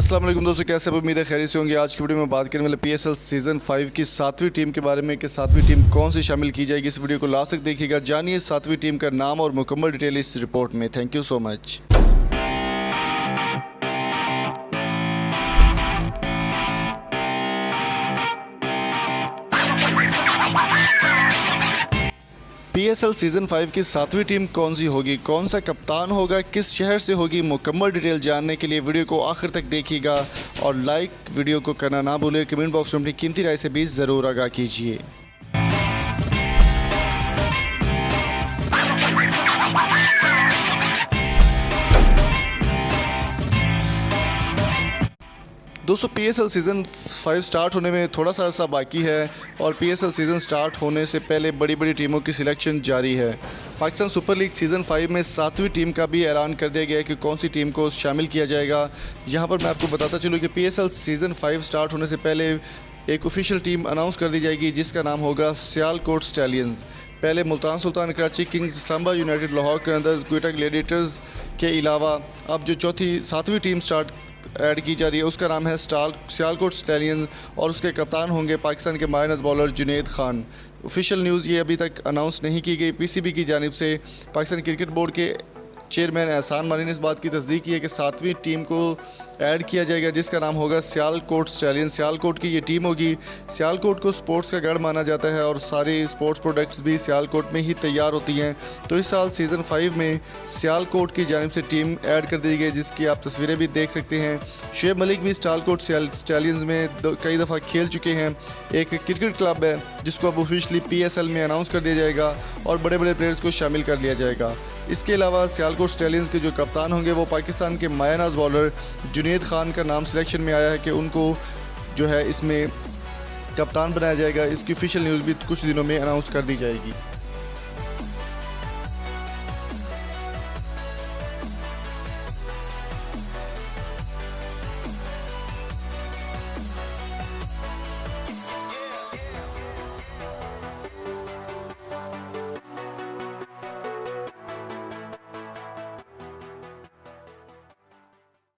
अस्सलाम वालेकुम दोस्तों, कैसे उम्मीद है खैरियत से होंगे। आज की वीडियो में बात करने वाले PSL सीज़न 5 की 7वीं टीम के बारे में कि 7वीं टीम कौन सी शामिल की जाएगी। इस वीडियो को लास्ट तक देखिएगा, जानिए 7वीं टीम का नाम और मुकम्मल डिटेल इस रिपोर्ट में। Thank you so much. PSL season 5 की 7वीं टीम कौन सी होगी, कौन सा कप्तान होगा, किस शहर से होगी, मुकम्मल डिटेल जानने के लिए वीडियो को आखिर तक देखिएगा और लाइक वीडियो को करना ना भूलें। कमेंट बॉक्स में अपनी कीमती राय से भी ज़रूर आगाह कीजिए। दोस्तों PSL सीज़न 5 स्टार्ट होने में थोड़ा सा अर्सा बाकी है और PSL सीज़न स्टार्ट होने से पहले बड़ी बड़ी टीमों की सिलेक्शन जारी है। पाकिस्तान सुपर लीग सीज़न 5 में 7वीं टीम का भी ऐलान कर दिया गया है कि कौन सी टीम को शामिल किया जाएगा। यहाँ पर मैं आपको बताता चलूँ कि PSL सीज़न 5 स्टार्ट होने से पहले एक ऑफिशियल टीम अनाउंस कर दी जाएगी जिसका नाम होगा सियालकोट स्टैलियंस। पहले Multan Sultans Karachi Kings, Islamabad United, Lahore Qalandars, Quetta Gladiators के अलावा अब जो 7वीं टीम स्टार्ट ऐड की जा रही है उसका नाम है सियालकोट स्टैलियंस और उसके कप्तान होंगे पाकिस्तान के minus bowler Junaid Khan. Official news ये अभी तक अनाउंस नहीं की गई। PCB की जानिब से पाकिस्तान क्रिकेट बोर्ड के चेयरमैन एहसान मानी ने इस बात की तस्दीक की है कि 7वीं टीम को ऐड किया जाएगा जिसका नाम होगा सियालकोट स्टैलियंस। सियालकोट की ये टीम होगी। सियालकोट को स्पोर्ट्स का गढ़ माना जाता है और सारे स्पोर्ट्स प्रोडक्ट्स भी सियालकोट में ही तैयार होती हैं। तो इस साल सीज़न 5 में सियालकोट की जानिब से टीम ऐड कर दी गई जिसकी आप तस्वीरें भी देख सकते हैं। शुएब मलिक भी सियालकोट स्टैलियंस में कई दफ़ा खेल चुके हैं। एक क्रिकेट क्लब है जिसको अब ऑफिशियली PSL में अनाउंस कर दिया जाएगा और बड़े बड़े प्लेयर्स को शामिल कर लिया जाएगा। इसके अलावा सियालकोट स्टैलियंस के जो कप्तान होंगे वो पाकिस्तान के मायनाज बॉलर जुनैद खान का नाम सिलेक्शन में आया है कि उनको जो है इसमें कप्तान बनाया जाएगा। इसकी ऑफिशियल न्यूज़ भी कुछ दिनों में अनाउंस कर दी जाएगी।